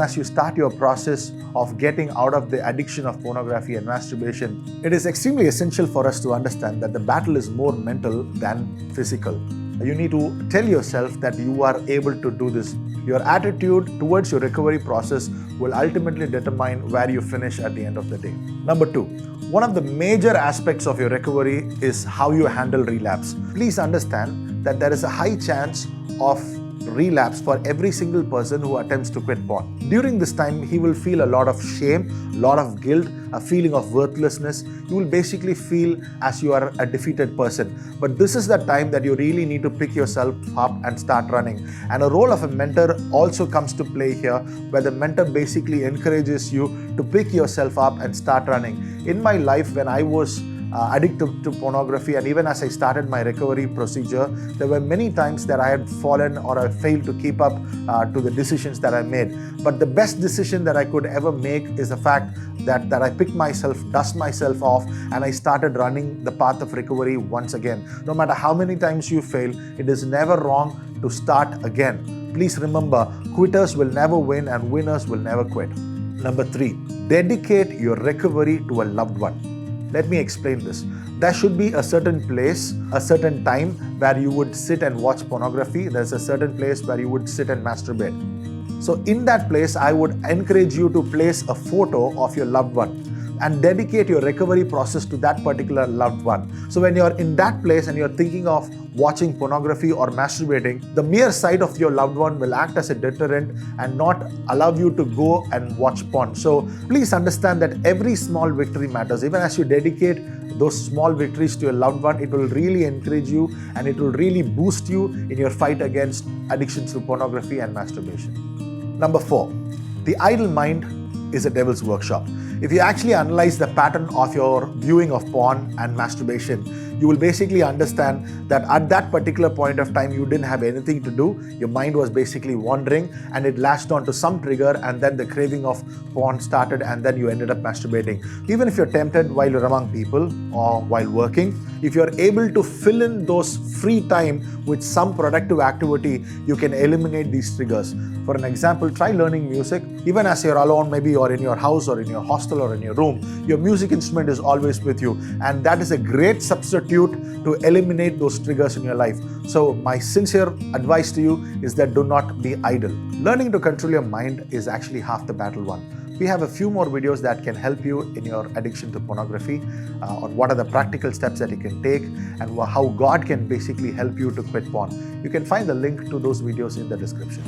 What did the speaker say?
as you start your process of getting out of the addiction of pornography and masturbation, it is extremely essential for us to understand that the battle is more mental than physical. You need to tell yourself that you are able to do this. Your attitude towards your recovery process will ultimately determine where you finish at the end of the day. Number 2, one of the major aspects of your recovery is how you handle relapse. Please understand that there is a high chance of relapse for every single person who attempts to quit porn. During this time, he will feel a lot of shame, a lot of guilt, a feeling of worthlessness. You will basically feel as you are a defeated person. But this is the time that you really need to pick yourself up and start running. And a role of a mentor also comes to play here, where the mentor basically encourages you to pick yourself up and start running. In my life, when I was addicted to pornography, and even as I started my recovery procedure, there were many times that I had fallen or I failed to keep up to the decisions that I made. But the best decision that I could ever make is the fact that I picked myself, dust myself off, and I started running the path of recovery once again. No matter how many times you fail, it is never wrong to start again. Please remember, quitters will never win and winners will never quit. Number 3, dedicate your recovery to a loved one. Let me explain this. There should be a certain place, a certain time where you would sit and watch pornography. There's a certain place where you would sit and masturbate. So in that place, I would encourage you to place a photo of your loved one and dedicate your recovery process to that particular loved one. So when you're in that place and you're thinking of watching pornography or masturbating, the mere sight of your loved one will act as a deterrent and not allow you to go and watch porn. So please understand that every small victory matters. Even as you dedicate those small victories to your loved one, it will really encourage you and it will really boost you in your fight against addictions to pornography and masturbation. Number 4, the idle mind is a devil's workshop. If you actually analyze the pattern of your viewing of porn and masturbation, you will basically understand that at that particular point of time, you didn't have anything to do. Your mind was basically wandering and it latched onto some trigger, and then the craving of porn started, and then you ended up masturbating. Even if you're tempted while you're among people or while working, if you're able to fill in those free time with some productive activity, you can eliminate these triggers. For an example, try learning music. Even as you're alone, maybe you're in your house or in your hostel or in your room, your music instrument is always with you, and that is a great substitute to eliminate those triggers in your life. So my sincere advice to you is that do not be idle. Learning to control your mind is actually half the battle won. We have a few more videos that can help you in your addiction to pornography, on what are the practical steps that you can take and how God can basically help you to quit porn. You can find the link to those videos in the description.